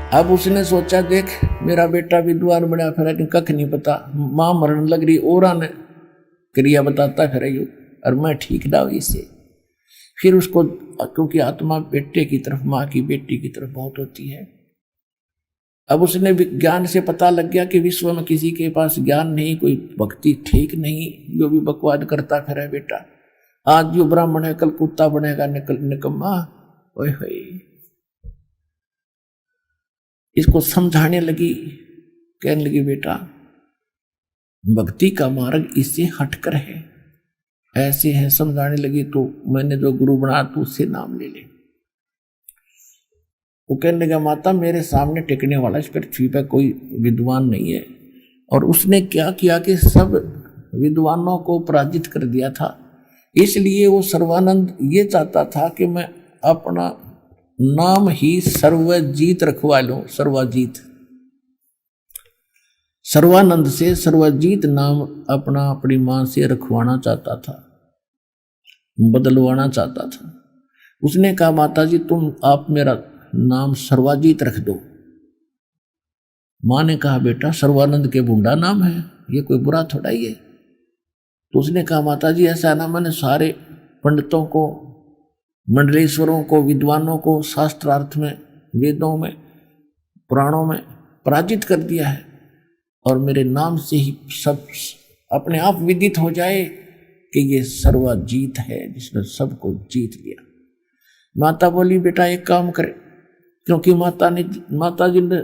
अब उसने सोचा, देख मेरा बेटा विद्वान बना फिर कख नहीं पता, मां मरण लग रही और आने क्रिया बताता फिर यू, और मैं ठीक ना हुई से। फिर उसको, क्योंकि आत्मा बेटे की तरफ, माँ की बेटी की तरफ बहुत होती है। अब उसने ज्ञान से पता लग गया कि विश्व में किसी के पास ज्ञान नहीं, कोई भक्ति ठीक नहीं, जो भी बकवाद करता फिर है बेटा। आज जो ब्राह्मण है कल कुत्ता बनेगा, निकम्मा। ओए होए, इसको समझाने लगी, कहने लगी बेटा भक्ति का मार्ग इससे हटकर है, ऐसे है। समझाने लगी तो मैंने जो गुरु बना तू उससे नाम ले ले। वो कहने लगा माता मेरे सामने टिकने वाला इस पृथ्वी पर कोई विद्वान नहीं है। और उसने क्या किया कि सब विद्वानों को पराजित कर दिया था। इसलिए वो सर्वानंद ये चाहता था कि मैं अपना नाम ही सर्वजीत रखवा लूं। सर्वजीत, सर्वानंद से सर्वजीत नाम अपना अपनी मां से रखवाना चाहता था, बदलवाना चाहता था। उसने कहा माता जी तुम आप मेरा नाम सर्वाजीत रख दो। मां ने कहा बेटा सर्वानंद के बूंडा नाम है, ये कोई बुरा थोड़ा ही है। तो उसने कहा माता जी ऐसा ना, मैंने सारे पंडितों को, मंडलेश्वरों को, विद्वानों को शास्त्रार्थ में, वेदों में, पुराणों में पराजित कर दिया है, और मेरे नाम से ही सब अपने आप विदित हो जाए कि ये सर्वजीत है जिसने सबको जीत लिया। माता बोली बेटा एक काम करे, क्योंकि माता जी ने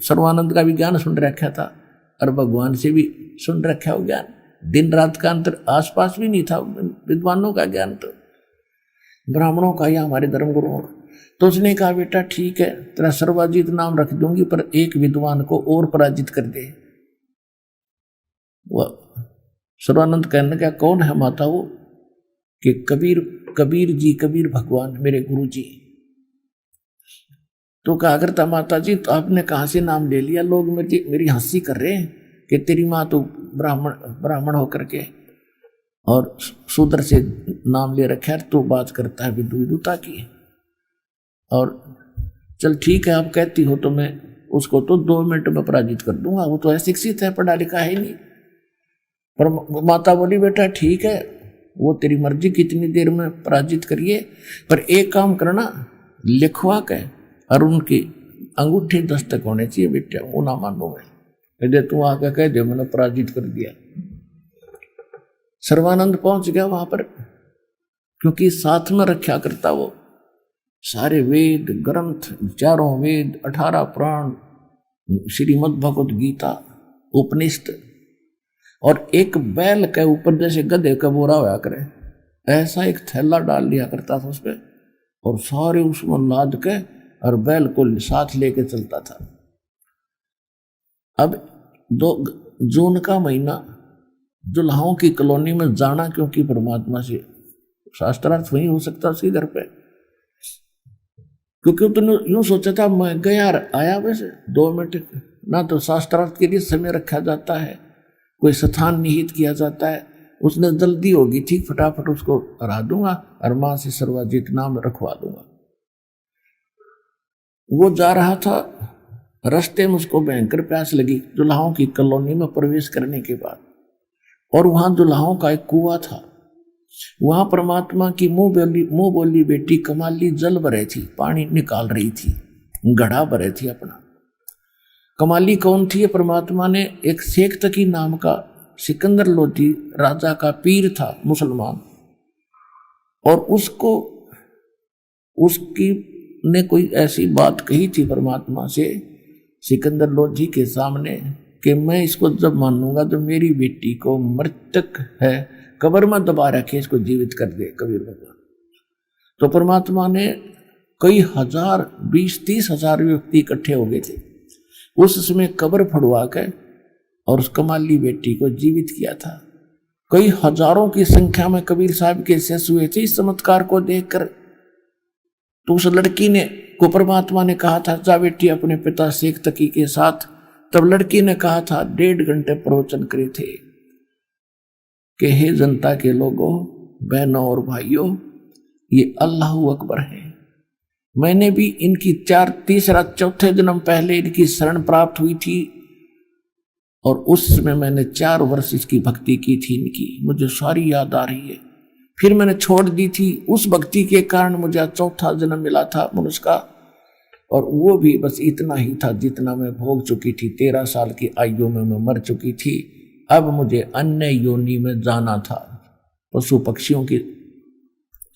सर्वानंद का भी ज्ञान सुन रखा था और भगवान से भी सुन रखा हो ज्ञान। दिन रात का अंतर आसपास भी नहीं था विद्वानों का ज्ञान, तो ब्राह्मणों का या हमारे धर्मगुरुओं का। तो उसने कहा बेटा ठीक है तेरा सर्वजीत नाम रख दूंगी, पर एक विद्वान को और पराजित कर दे। वह सर्वानंद कहने का कौन है माता? वो कि कबीर जी, कबीर भगवान मेरे गुरु जी। तो कहा करता माता जी तो आपने कहां से नाम ले लिया? लोग मेरी हंसी कर रहे हैं कि तेरी माँ तो ब्राह्मण होकर के और शूद्र से नाम ले रखा है, तो बात करता है विदुता की। और चल ठीक है आप कहती हो तो मैं उसको तो 2 मिनट में पराजित कर दूंगा, वो तो शिक्षित है, पढ़ा लिखा है नहीं। पर माता बोली बेटा ठीक है वो तेरी मर्जी, कितनी देर में पराजित करिए, पर एक काम करना लिखवा के और उनकी अंगूठे दस्तक होने चाहिए बेटा, वो ना मानो मैं यदि तू आके कह दे मैंने पराजित कर दिया। सर्वानंद पहुंच गया वहां पर, क्योंकि साथ में रखा करता वो सारे वेद ग्रंथ, 4 वेद, 18 पुराण, श्रीमद् भगवत गीता, उपनिषद, और एक बैल के ऊपर जैसे गधे का बोरा होया करे ऐसा एक थैला डाल लिया करता था उस पर, और सारे उसमें लाद के और बैल को साथ लेके चलता था। अब जून का महीना दुल्हाओं की कॉलोनी में जाना, क्योंकि परमात्मा से शास्त्रार्थ वही हो सकता उसके घर पे, क्योंकि तुमने यूं सोचा था मैं गया आया, वैसे 2 मिनट ना तो शास्त्रार्थ के लिए समय रखा जाता है, कोई स्थान निहित किया जाता है। उसने जल्दी होगी ठीक फटाफट उसको हरा दूंगा और मां से सर्वजीत नाम रखवा दूंगा। वो जा रहा था, रास्ते में उसको भयंकर प्यास लगी दुल्हाओं की कॉलोनी में प्रवेश करने के बाद, और वहां दुल्हाओं का एक कुआं था। वहां परमात्मा की मुंह बोली बेटी कमाली जल भरे थी, पानी निकाल रही थी, घड़ा भरे थी अपना। कमाली कौन थी? परमात्मा ने एक शेख तकी नाम का सिकंदर लोधी राजा का पीर था मुसलमान, और उसकी ने कोई ऐसी बात कही थी परमात्मा से सिकंदर लोधी के सामने कि मैं इसको जब मानूंगा तो मेरी बेटी को मृतक है कब्र में दबा रखे, इसको जीवित कर दे कबीर भगवान। तो परमात्मा ने कई हजार 20-30 हजार व्यक्ति इकट्ठे हो गए थे उस समय कब्र फड़वा के और उस कमाली बेटी को जीवित किया था। कई हजारों की संख्या में कबीर साहब के शेष हुए थे इस चमत्कार को देखकर। तो उस लड़की ने को परमात्मा ने कहा था जा बेटी अपने पिता शेख तकी के साथ। तब लड़की ने कहा था 1.5 घंटे प्रवचन करे थे कि हे जनता के लोगों, बहनों और भाइयों, ये अल्लाह अकबर है, मैंने भी इनकी तीसरा चौथे जन्म पहले इनकी शरण प्राप्त हुई थी और उसमें मैंने 4 वर्ष इसकी भक्ति की थी इनकी, मुझे सारी याद आ रही है। फिर मैंने छोड़ दी थी, उस भक्ति के कारण मुझे चौथा जन्म मिला था मनुष्य का, और वो भी बस इतना ही था जितना मैं भोग चुकी थी। 13 साल की आयु में मैं मर चुकी थी। अब मुझे अन्य योनि में जाना था, पशु पक्षियों के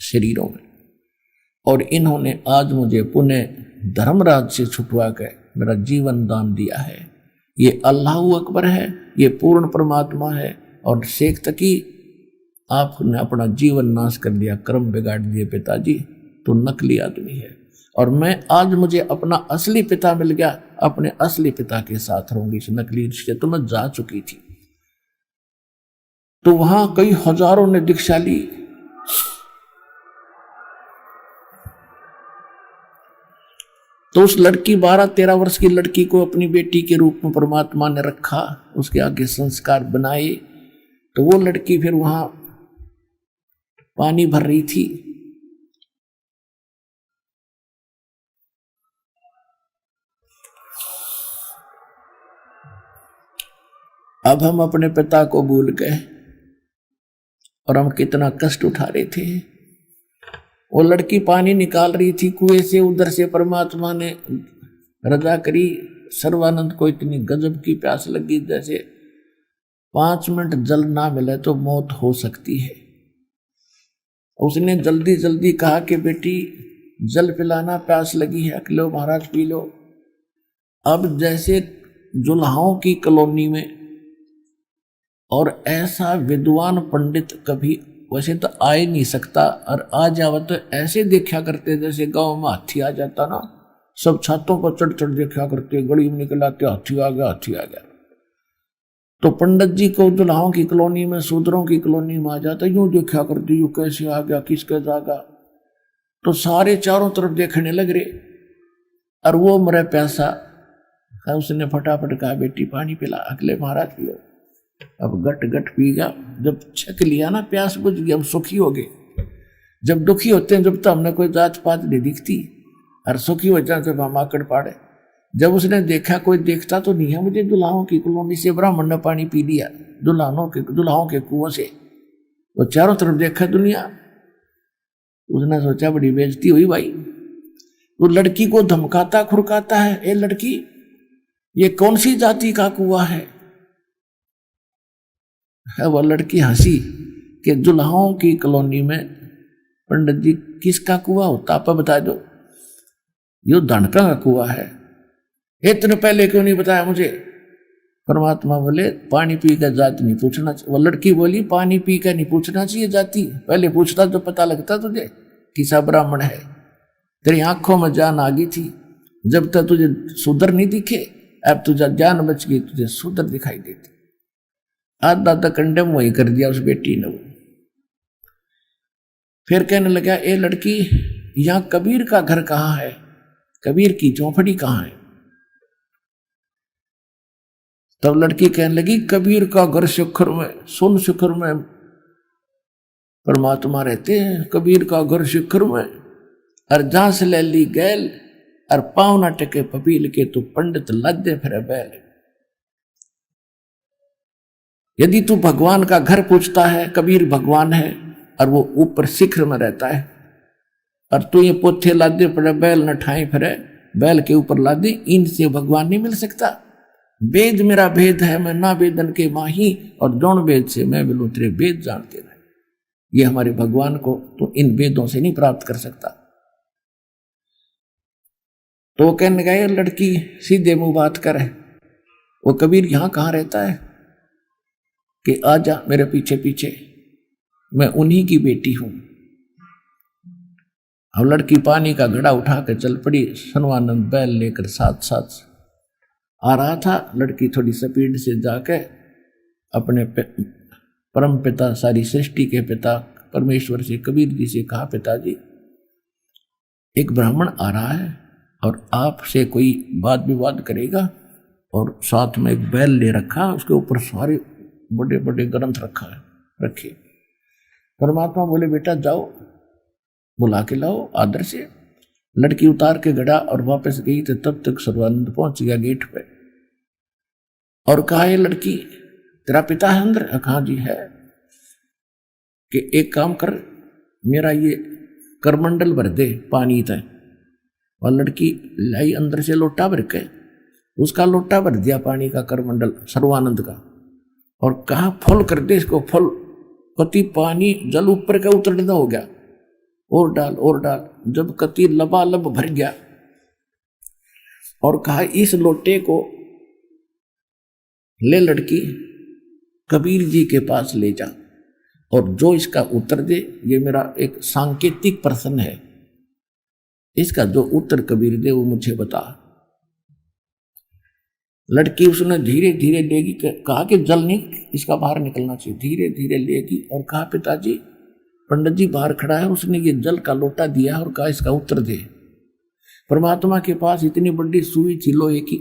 शरीरों में, और इन्होंने आज मुझे पुनः धर्मराज से छुटवा कर मेरा जीवन दान दिया है। ये अल्लाह अकबर है, ये पूर्ण परमात्मा है। और शेख तकी आपने अपना जीवन नाश कर दिया, कर्म बिगाड़ दिए पिताजी, तो नकली आदमी है। और मैं आज मुझे अपना असली पिता मिल गया, अपने असली पिता के साथ रहूंगी। इस नकली रिश्ते तो मैं जा चुकी थी। तो वहां कई हजारों ने दीक्षा ली। तो उस लड़की 12-13 वर्ष की लड़की को अपनी बेटी के रूप में परमात्मा ने रखा, उसके आगे संस्कार बनाए। तो वो लड़की फिर वहां पानी भर रही थी। अब हम अपने पिता को भूल गए और हम कितना कष्ट उठा रहे थे। वो लड़की पानी निकाल रही थी कुएं से, उधर से परमात्मा ने रजा करी। सर्वानंद को इतनी गजब की प्यास लगी जैसे 5 मिनट जल ना मिले तो मौत हो सकती है। उसने जल्दी जल्दी कहा कि बेटी जल पिलाना, प्यास लगी है, लो महाराज पी लो। अब जैसे जुल्हाओं की कॉलोनी में, और ऐसा विद्वान पंडित कभी वैसे तो आ ही नहीं सकता, और आ जावा तो ऐसे देखा करते जैसे गांव में हाथी आ जाता ना, सब छतों पर चढ़ चढ़ देखा करते, गली में निकल आते, हाथी आ गया, हाथी आ गया। तो पंडित जी को दुल्हाओं की कॉलोनी में, शूद्रों की कॉलोनी में आ जाता, यूं देखा करते, यूं कैसे आ गया, किसके जागा। तो सारे चारों तरफ देखने लग रहे, और वो मरे प्यासा। उसने फटाफट कहा बेटी पानी पिला, अगले महाराज पियो। अब गट गट पी गया। जब छक लिया ना, प्यास बुझ गई, हम सुखी हो गए। जब दुखी होते हैं जब तो हमने कोई जात पात नहीं दिखती, और सुखी हो जाए जब हम आकड़ पाड़े। जब उसने देखा कोई देखता तो नहीं है मुझे, दुल्हाओं की कॉलोनी से ब्राह्मण ने पानी पी लिया, दुल्हाओं के कुओं से। वो चारों तरफ देखा दुनिया, उसने सोचा बड़ी बेइज्जती हुई भाई। वो लड़की को धमकाता खुरकाता है, ए लड़की ये कौन सी जाति का कुआं है? वो लड़की हंसी कि दुल्हाओं की कॉलोनी में पंडित जी किसका कुआं होता, आप बता दो। यो धनका का कुआं है। इतने पहले क्यों नहीं बताया मुझे? परमात्मा बोले पानी पी कर जाति नहीं पूछना चाहिए। वो लड़की बोली पानी पी कर नहीं पूछना चाहिए जाति, पहले पूछता तो पता लगता तुझे किसा ब्राह्मण है। तेरी आंखों में जान आ गई थी, जब तक तुझे सुधर नहीं दिखे, अब तुझे जान बच गई, तुझे सुधर दिखाई देती। आधा तक कंडम वही कर दिया उस बेटी ने। फिर कहने लगा ए लड़की यहां कबीर का घर कहां है, कबीर की चौपड़ी कहां है? तब लड़की कहने लगी कबीर का घर शिखर में, सुन शिखर में परमात्मा रहते हैं। कबीर का घर शिखर में, और जहां से ले ली गैल, और पाँव ना टके पपील के, तो पंडित लद्दे फिर बैल। यदि तू भगवान का घर पूछता है, कबीर भगवान है और वो ऊपर शिखर में रहता है, और तू ये पोथे लादे पड़े बैल न ठाई फिरे, बैल के ऊपर लादे, इनसे भगवान नहीं मिल सकता। वेद मेरा भेद है, मैं ना वेदन के माही, और जौन वेद से मैं मिलूं तेरे वेद जानते रहे। ये हमारे भगवान को तो इन वेदों से नहीं प्राप्त कर सकता। तो वो कहने गए लड़की सीधे मुंह बात करे, वो कबीर यहां कहां रहता है कि आजा मेरे पीछे पीछे, मैं उन्हीं की बेटी हूं। अब लड़की पानी का घड़ा उठा कर चल पड़ी, सर्वानंद बैल लेकर साथ साथ आ रहा था। लड़की थोड़ी स्पीड से जाके अपने परम पिता, सारी सृष्टि के पिता परमेश्वर से, कबीर जी से कहा पिताजी एक ब्राह्मण आ रहा है और आपसे कोई वाद विवाद करेगा, और साथ में एक बैल ले रखा, उसके ऊपर सारे बड़े बड़े ग्रंथ रखे। परमात्मा बोले बेटा जाओ बुला के लाओ आदर से। लड़की उतार के गड़ा और वापस गई तो तब तक सर्वानंद पहुंच गया गेट पे और कहा, ये लड़की तेरा पिता है अंदर? हाँ जी है। कि एक काम कर, मेरा ये करमंडल भर दे पानी तय। और लड़की लाई अंदर से लोटा भर के, उसका लोटा भर दिया पानी का करमंडल सर्वानंद का, और कहा फुल कर दे इसको, फुल। कति पानी जल ऊपर का उतरना हो गया, और डाल और डाल। जब कति लबालब भर गया और कहा इस लोटे को ले लड़की कबीर जी के पास ले जा, और जो इसका उत्तर दे, ये मेरा एक सांकेतिक प्रश्न है, इसका जो उत्तर कबीर दे वो मुझे बता। लड़की उसने धीरे धीरे लेगी, कहा कि जल नहीं इसका बाहर निकलना चाहिए। धीरे धीरे लेगी और कहा पिताजी, पंडित जी बाहर खड़ा है, उसने ये जल का लोटा दिया और कहा इसका उत्तर दे। परमात्मा के पास इतनी बड़ी सुई थी लोहे की,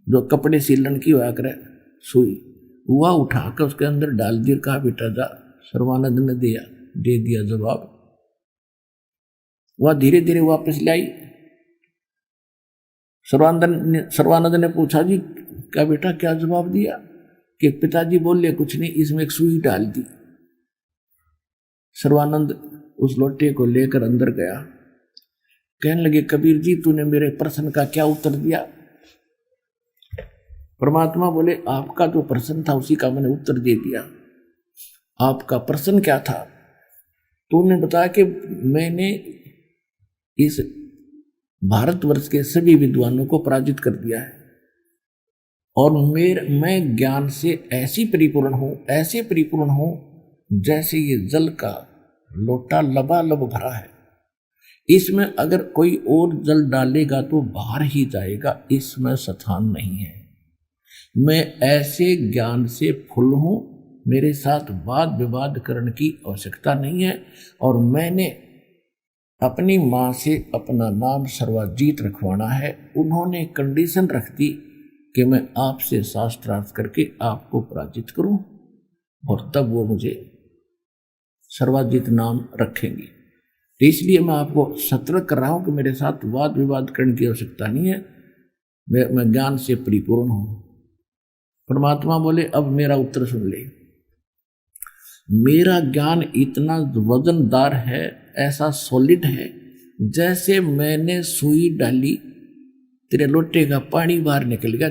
जो कपड़े सिलन की हुआ करे सुई, वह उठा कर उसके अंदर डाल दिया। कहा बेटा जा। सर्वानंद ने दे दिया जवाब। वह धीरे धीरे वापस लाई। सर्वानंद ने पूछा जी क्या बेटा क्या जवाब दिया? कि पिताजी बोले कुछ नहीं, इसमें एक सुई डाल दी। सर्वानंद उस लोटे को लेकर अंदर गया। कहने लगे कबीर जी तूने मेरे प्रश्न का क्या उत्तर दिया? परमात्मा बोले आपका जो प्रश्न था उसी का मैंने उत्तर दे दिया। आपका प्रश्न क्या था? तूने बताया कि मैंने इस भारतवर्ष के सभी विद्वानों को पराजित कर दिया है, और मैं ज्ञान से ऐसे परिपूर्ण हूं जैसे ये जल का लोटा लबालब भरा है। इसमें अगर कोई और जल डालेगा तो बाहर ही जाएगा, इसमें स्थान नहीं है। मैं ऐसे ज्ञान से फुल हूं, मेरे साथ वाद विवाद करने की आवश्यकता नहीं है। और मैंने अपनी माँ से अपना नाम सर्वजीत रखवाना है। उन्होंने कंडीशन रख दी कि मैं आपसे शास्त्रार्थ करके आपको पराजित करूं, और तब वो मुझे सर्वजीत नाम रखेंगे। तो इसलिए मैं आपको सतर्क कर रहा हूं कि मेरे साथ वाद विवाद करने की आवश्यकता नहीं है, मैं ज्ञान से परिपूर्ण हूं। परमात्मा बोले अब मेरा उत्तर सुन ले। मेरा ज्ञान इतना वजनदार है, ऐसा सॉलिड है, जैसे मैंने सुई डाली, तेरे लोटे का पानी बाहर निकल गया,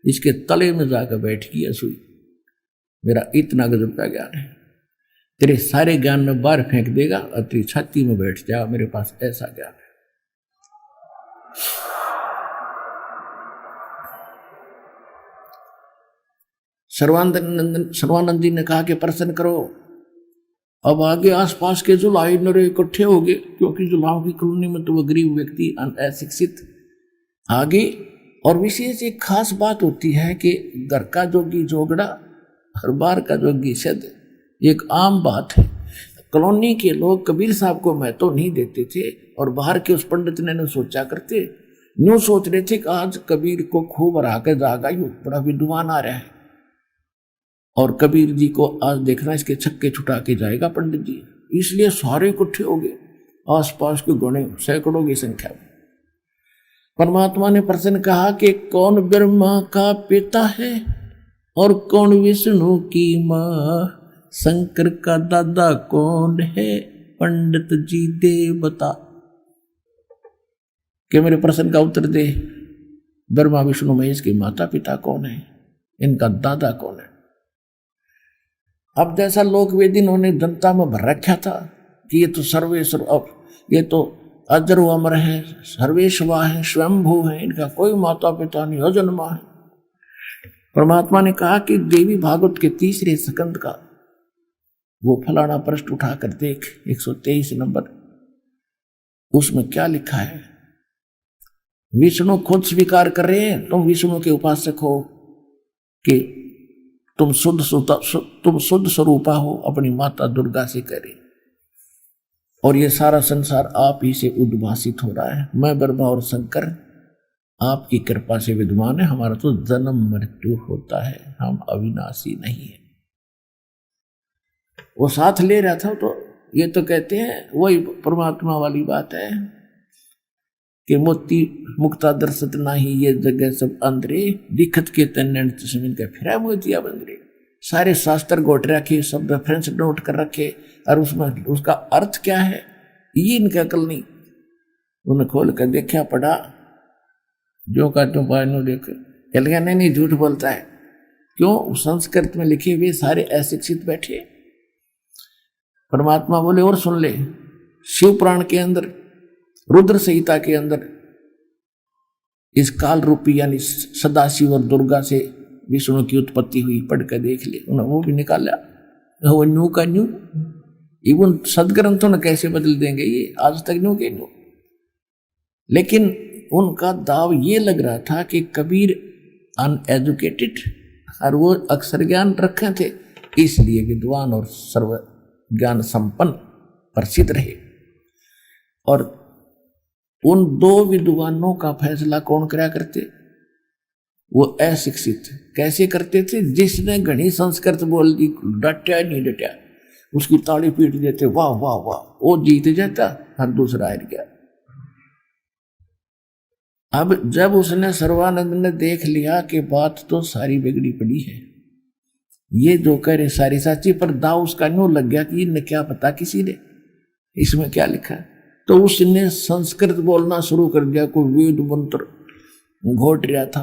इसके तले में जाकर बैठ गया सुई। मेरा इतना गजब का ज्ञान है, तेरे सारे ज्ञान में बाहर फेंक देगा और तेरी छाती में बैठ जाएगा। मेरे पास ऐसा ज्ञान है। सर्वानंद जी ने कहा कि प्रश्न करो। अब आगे आसपास के जुलाई नरे इकट्ठे हो गए, क्योंकि जुलाओं की कॉलोनी में तो वो गरीब व्यक्ति अशिक्षित आगे। और विशेष एक खास बात होती है कि घर का जोगी जोगड़ा हर बार का जोगी सद, एक आम बात है। कॉलोनी के लोग कबीर साहब को महत्व नहीं देते थे, और बाहर के उस पंडित ने सोचा करते, यूं सोच रहे थे कि आज कबीर को खूब हरा के जागा, यूं बड़ा विद्वान आ रहा है, और कबीर जी को आज देखना इसके छक्के छुटा के जाएगा पंडित जी। इसलिए सारे इकट्ठे हो गए, आसपास के गणे सैकड़ों की संख्या में। परमात्मा ने प्रश्न कहा कि कौन ब्रह्मा का पिता है और कौन विष्णु की माँ? शंकर का दादा कौन है? पंडित जी दे बता। कि मेरे प्रश्न का उत्तर दे। ब्रह्मा विष्णु महेश के माता पिता कौन है? इनका दादा कौन है? अब जैसा लोक वेद इन्होंने जनता में भर रखा था कि ये तो सर्वेश्वर, अब ये तो अजर अमर है, सर्वेश्वर है, स्वयंभू है, इनका कोई माता पिता नहीं, अजन्मा है। परमात्मा ने कहा कि देवी भागवत के 3 स्कंद का वो फलाना पृष्ठ उठाकर देख, 123 नंबर, उसमें क्या लिखा है। विष्णु खुद स्वीकार कर रहे हैं, तुम विष्णु के उपासक हो, कि तुम शुद्ध स्वरूपा हो, अपनी माता दुर्गा से करे, और ये सारा संसार आप ही से उद्भासित हो रहा है। मैं ब्रह्मा और शंकर आपकी कृपा से विद्वान है, हमारा तो जन्म मृत्यु होता है, हम अविनाशी नहीं है। वो साथ ले रहा था तो ये तो कहते हैं वही परमात्मा वाली बात है कि मोती मुक्ता दर्शत नाही ये जगह सब अंदरे दिखत के तन्ने तस्मिन का फिरा मोतिया बंदरे। सारे शास्त्र गोट रखे, सब रेफरेंस नोट कर रखे, और उसमें उसका अर्थ क्या है ये इनका अकल नहीं। उन्हें खोल कर देखा, पढ़ा, जो का तुम पानो देख चल गया। नहीं झूठ बोलता है। क्यों? संस्कृत में लिखे हुए सारे अशिक्षित बैठे। परमात्मा बोले और सुन ले, शिव पुराण के अंदर, रुद्र संहिता के अंदर इस काल रूपी यानी सदाशिव और दुर्गा से विष्णु की उत्पत्ति हुई, पढ़ कर देख ले। उन्होंने वो भी निकाला, वो न्यू का न्यू। इवन सदग्रंथों ने कैसे बदल देंगे ये, आज तक न्यू के न्यू। लेकिन उनका दाव ये लग रहा था कि कबीर अनएजुकेटेड और वो अक्षर ज्ञान रखे थे, इसलिए विद्वान और सर्व ज्ञान संपन्न प्रसिद्ध रहे। और उन दो विद्वानों का फैसला कौन करा करते? वो अशिक्षित। कैसे करते थे? जिसने घनी संस्कृत बोल दी, डटा नहीं डटा, उसकी ताली पीट देते, वाह वाह वाह, वो जीत जाता और दूसरा हार गया। अब जब उसने सर्वानंद ने देख लिया कि बात तो सारी बिगड़ी पड़ी है, ये जो करे सारी सच्ची, पर दाव उसका न्यू लग गया कि इन्हें क्या पता किसी ने इसमें क्या लिखा है। तो उसने संस्कृत बोलना शुरू कर दिया, कोई वेद मंत्र घोट रहा था।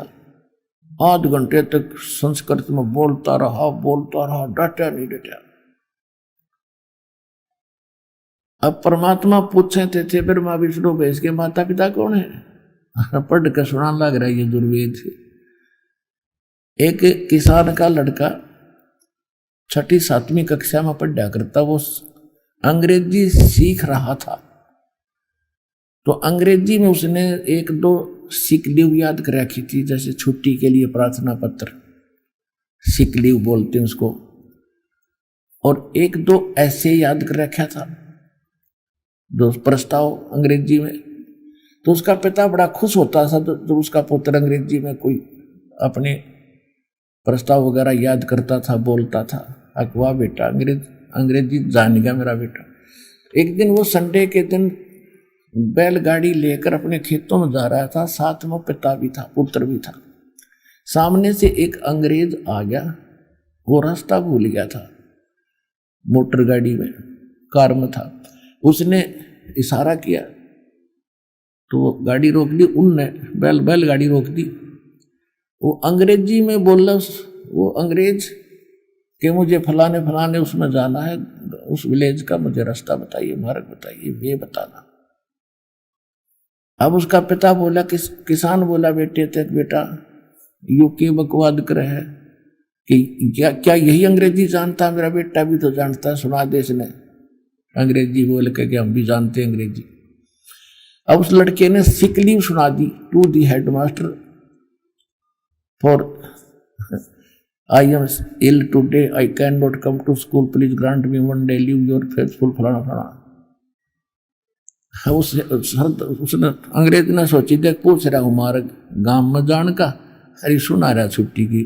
आध घंटे तक संस्कृत में बोलता रहा, डटा नहीं डटा। अब परमात्मा पूछे थे ब्रह्मा विष्णु महेश के माता पिता कौन है? पढ़ कर सुना लग रहा है ये दुर्वेद से। एक किसान का लड़का 6ठी 7वीं कक्षा में पढ़ा करता, वो अंग्रेजी सीख रहा था। तो अंग्रेजी में उसने 1-2 सिक लीव याद कर रखी थी, जैसे छुट्टी के लिए प्रार्थना पत्र, सिक लीव बोलते हैं उसको, और 1-2 ऐसे याद कर रखा था, 2 प्रस्ताव अंग्रेजी में। तो उसका पिता बड़ा खुश होता था तो उसका पुत्र अंग्रेजी में कोई अपने प्रस्ताव वगैरह याद करता था, बोलता था। वाह बेटा, अंग्रेजी जान गया मेरा बेटा। एक दिन वो संडे के दिन बैलगाड़ी लेकर अपने खेतों में जा रहा था, साथ में पिता भी था, पुत्र भी था। सामने से एक अंग्रेज आ गया, वो रास्ता भूल गया था, मोटर गाड़ी में, कार में था। उसने इशारा किया तो वो गाड़ी रोक दी, उनने बैलगाड़ी रोक दी। वो अंग्रेजी में बोला, वो अंग्रेज कि मुझे फलाने उसमें जाना है, उस विलेज का मुझे रास्ता बताइए, मार्ग बताइए, वे बताना। अब उसका पिता बोला, किसान बोला, बेटा यूके बकवाद कर है कि क्या यही अंग्रेजी जानता? मेरा बेटा भी तो जानता है, सुना दे इसने अंग्रेजी बोल के कि हम भी जानते हैं अंग्रेजी। अब उस लड़के ने सिक लीव सुना दी to the headmaster for I am ill today, I can not come to school, please grant me 1 day leave, your faithful फलाना। उसने अंग्रेज ने सोची, देख पूछ रहा हूँ मार्ग गांव में जान का, अरे सुना रहा छुट्टी की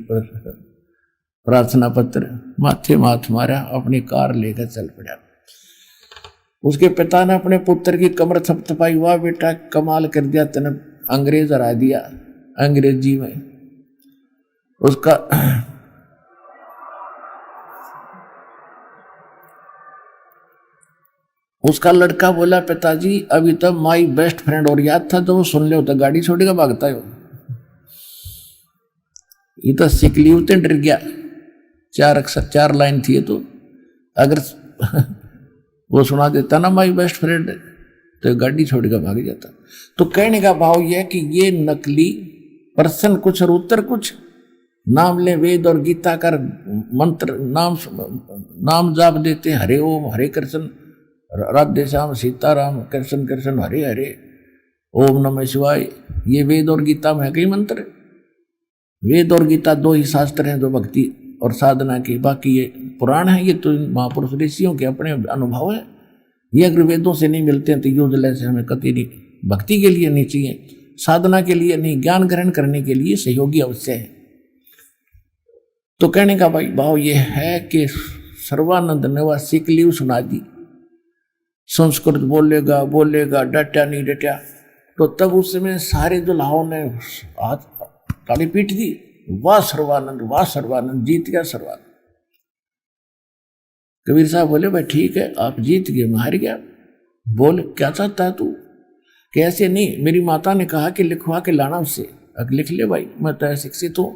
प्रार्थना पत्र, माथे माथ मारा, अपनी कार लेकर चल पड़ा। उसके पिता ने अपने पुत्र की कमर थपथपाई, वाह बेटा कमाल कर दिया, तने अंग्रेज हरा दिया अंग्रेजी में। उसका लड़का बोला, पिताजी अभी तक माई बेस्ट फ्रेंड और याद था, तो वो सुन ले तो गाड़ी छोड़ेगा, भागता है। ये तो सिक लीव तो डर गया, 4 लाइन थी। तो अगर वो सुना देता ना माई बेस्ट फ्रेंड, तो गाड़ी छोड़कर भाग जाता। तो कहने का भाव यह कि ये नकली प्रश्न कुछ और उत्तर कुछ, नाम ले वेद और गीता का मंत्र, नाम जाप देते, हरे ओम हरे कृष्ण राधे श्याम सीताराम कृष्ण कृष्ण हरे हरे ओम नमः शिवाय। ये वेद और गीता में है कई मंत्र। वेद और गीता 2 ही शास्त्र हैं जो भक्ति और साधना की, बाकी ये पुराण है, ये तो महापुरुष ऋषियों के अपने अनुभव है। ये अगर वेदों से नहीं मिलते हैं तो यूजलेस है, हमें कति नहीं, भक्ति के लिए नहीं चाहिए, साधना के लिए नहीं, ज्ञान ग्रहण करने के लिए सहयोगी अवश्य है। तो कहने का भाई भाव ये है कि सर्वानंद ने वह सिक लीव सुना दी संस्कृत बोलेगा बोलेगा, डटा नहीं डटा। तो तब उस समय सारे दुल्हाओं ने हाथ ताली पीट दी, वाह सर्वानंद वाह सर्वानंद, जीत गया सर्वानंद। कबीर साहब बोले भाई ठीक है, आप जीत गए, मैं हार गया। बोल क्या चाहता है तू? कैसे नहीं, मेरी माता ने कहा कि लिखवा के लाना उससे। अब लिख ले भाई, मैं तो शिक्षित हूं,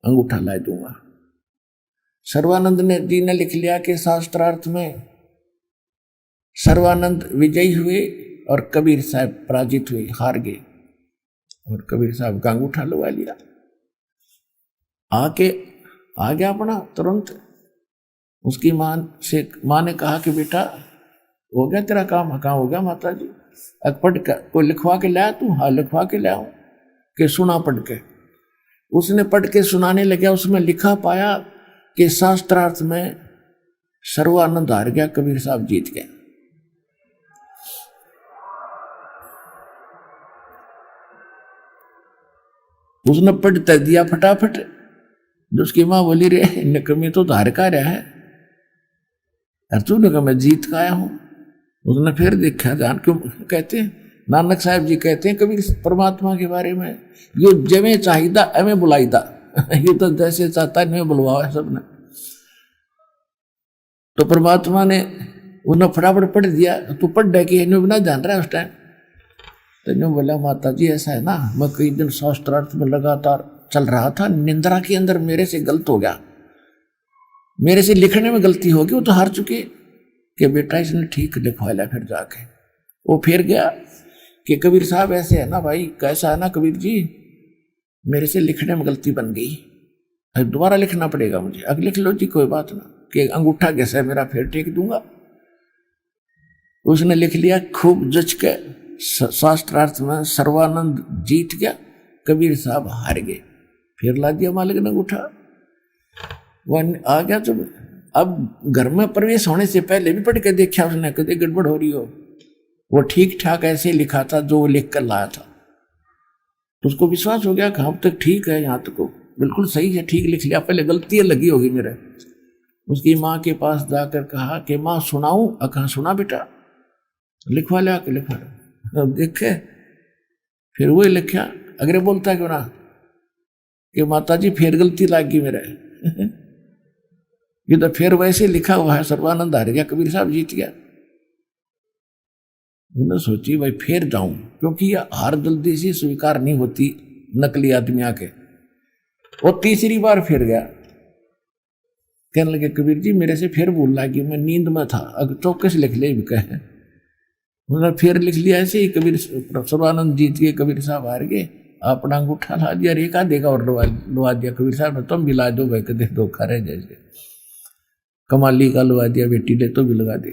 अंगूठा ला दूंगा। सर्वानंद ने जी ने लिख लिया कि शास्त्रार्थ में सर्वानंद विजयी हुए और कबीर साहब पराजित हुए, हार गए। और कबीर साहब का अंगूठा लगा लिया, आके आ गया अपना तुरंत। उसकी माँ ने कहा कि बेटा हो गया तेरा काम? कहाँ हो गया माता जी। पढ़ कर कोई लिखवा के लाया तू? हाँ लिखवा के लाया हूं। कि सुना पढ़ के? उसने पढ़ के सुनाने लगा, उसमें लिखा पाया कि शास्त्रार्थ में सर्वानंद हार गया, कबीर साहब जीत गए। उसने पढ़ तक दिया फटाफट। जो उसकी माँ बोली रे नकमी तो हार का रहा है, और तूने कहा मैं जीत का आया हूं। उसने फिर देखा, जान क्यों कहते हैं, नानक साहब जी कहते हैं कबीर परमात्मा के बारे में, यो जमे चाहिदा एवें बुलाईदा। ये तो जैसे चाहता है नहीं बुलवाओ सबने। तो परमात्मा ने उन्हें फटाफट पढ़ दिया। तू पढ़ रहा कि इन्हें बिना जान रहा है उस टाइम। तो इन्हें बोला माता जी ऐसा है ना, मैं कई दिन शास्त्रार्थ में लगातार चल रहा था, निंद्रा के अंदर मेरे से गलत हो गया, मेरे से लिखने में गलती होगी, वो तो हार चुके। कि बेटा इसने ठीक लिखवा लिया। फिर जाके वो फिर गया कि कबीर साहब ऐसे है ना भाई, कैसा है ना कबीर जी, मेरे से लिखने में गलती बन गई, अब दोबारा लिखना पड़ेगा मुझे। अब लिख लो जी कोई बात ना, कि अंगूठा कैसा है मेरा, फिर टेक दूंगा। उसने लिख लिया खूब जच के, शास्त्रार्थ में सर्वानंद जीत गया, कबीर साहब हार गए। फिर ला दिया मालिक ने अंगूठा, वह आ गया। तो अब घर में प्रवेश होने से पहले भी पढ़ के देखा उसने, कभी गड़बड़ हो रही हो। वो ठीक ठाक ऐसे लिखा था जो वो लिख कर लाया था। तो उसको विश्वास हो गया कि अब तक ठीक है, यहाँ तक बिल्कुल सही है, ठीक लिख लिया, पहले गलतियां लगी होगी मेरे। उसकी माँ के पास जाकर कहा कि माँ सुनाऊं? कहा सुना बेटा, लिखवा लिया कि लिखवा लिया। देखे फिर वो लिखा, अगर बोलता क्यों ना कि माता जी फिर गलती लग गई मेरे। ये तो फिर वैसे लिखा हुआ है, सर्वानंद हार गया, कबीर साहब जीत गया। मैंने सोची भाई फिर जाऊं, क्योंकि यह हार जल्दी से स्वीकार नहीं होती नकली आदमी आके। और तीसरी बार फिर गया, कहने लगे कबीर जी मेरे से फिर भूल लगी, मैं नींद में था, अब चौकस लिख ले भी कहे। मतलब फिर लिख लिया ऐसे ही, कबीर सर्वानंद जीत गए, कबीर साहब हार गए। अपना अंगूठा ला दिया, रेखा देगा और लुआ दिया। कबीर साहब ने तुम भी ला दो भाई, कदे धोखा रहे जैसे कमाली का लगा दिया, बेटी ले तो भी लगा दे।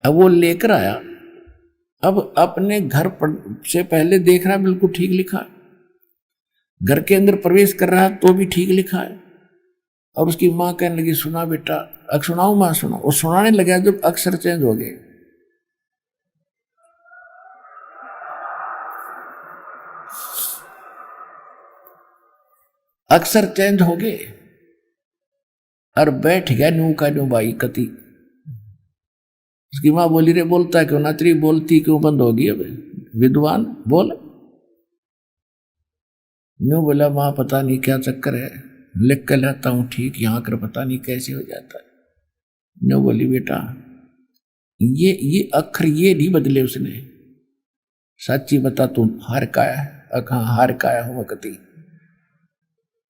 अब वो लेकर आया, अब अपने घर से पहले देख रहा बिल्कुल ठीक लिखा, घर के अंदर प्रवेश कर रहा तो भी ठीक लिखा है। और उसकी माँ कहने लगी सुना बेटा, अब सुनाऊं माँ सुना। वो सुनाने लगा जब अक्षर चेंज हो गए। अक्षर चेंज हो गए और बैठ गया न्यू का न्यू भाई कति। उसकी माँ बोली रे बोलता क्यों ना, तेरी बोलती क्यों बंद होगी अब, विद्वान बोल। न्यू बोला माँ पता नहीं क्या चक्कर है, लिख कर लाता हूं ठीक, यहाँ कर पता नहीं कैसे हो जाता है। न्यू बोली बेटा ये अक्षर ये नहीं बदले उसने, सच्ची बता तू हार का है? कहा हार का आया हूं कति,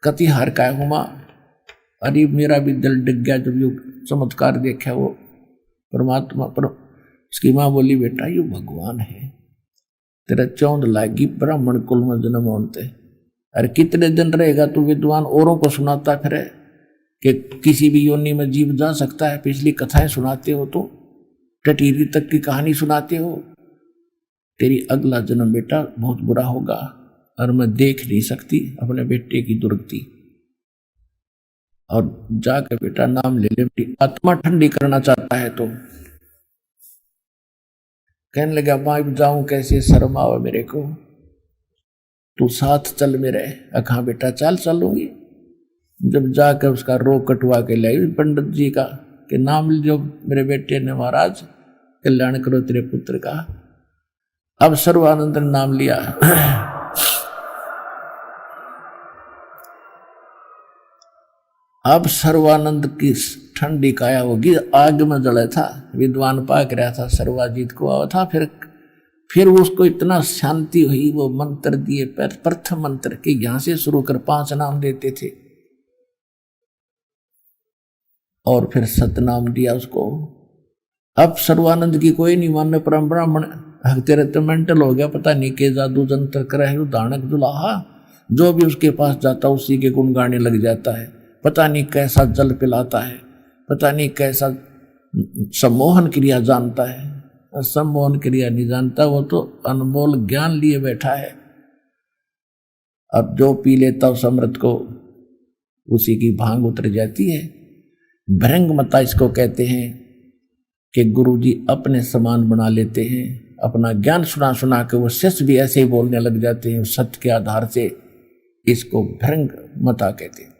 कति हार का आया हूं माँ। अरे मेरा भी दिल डिग गया जब ये चमत्कार देखा वो परमात्मा पर। उसकी माँ बोली बेटा ये भगवान है, तेरा चौंध लागी ब्राह्मण कुल में जन्म होते। अरे कितने दिन रहेगा तू विद्वान, औरों को सुनाता फिरे कि किसी भी योनि में जीव जा सकता है, पिछली कथाएं सुनाते हो, तो टटीरी तक की कहानी सुनाते हो। तेरी अगला जन्म बेटा बहुत बुरा होगा, और मैं देख नहीं सकती अपने बेटे की दुर्गति। और जाकर बेटा नाम ले ले, आत्मा ठंडी करना चाहता है तो। कहने लगा माँ जाऊं कैसे, शर्म आवे मेरे को, तू साथ चल मेरे। कहा बेटा चल चलूंगी। जब जाकर उसका रोग कटवा के लाई पंडित जी का कि नाम जो मेरे बेटे ने महाराज कल्याण करो तेरे पुत्र का। अब सर्वानंद ने नाम लिया। अब सर्वानंद की ठंडी काया होगी, आग में जले था, विद्वान पाक रहा था, सर्वाजीत को आया था। फिर उसको इतना शांति हुई, वो मंत्र दिए, प्रथम मंत्र के यहां से शुरू कर 5 नाम देते थे, और फिर सतनाम दिया उसको। अब सर्वानंद की कोई नहीं मानने, परम ब्राह्मण तेरे तो मेंटल हो गया, पता नहीं के जादू जंतर करे है, दानक दुलाहा, जो भी उसके पास जाता उसी के गुण गाने लग जाता है, पता नहीं कैसा जल पिलाता है, पता नहीं कैसा सम्मोहन क्रिया जानता है। सम्मोहन क्रिया नहीं जानता, वो तो अनमोल ज्ञान लिए बैठा है। अब जो पी लेता उस अमृत को, उसी की भांग उतर जाती है। भृंग मता इसको कहते हैं कि गुरुजी अपने समान बना लेते हैं, अपना ज्ञान सुना सुना के वो शिष्य भी ऐसे ही बोलने लग जाते हैं सत्य के आधार से। इसको भृंग मता कहते हैं।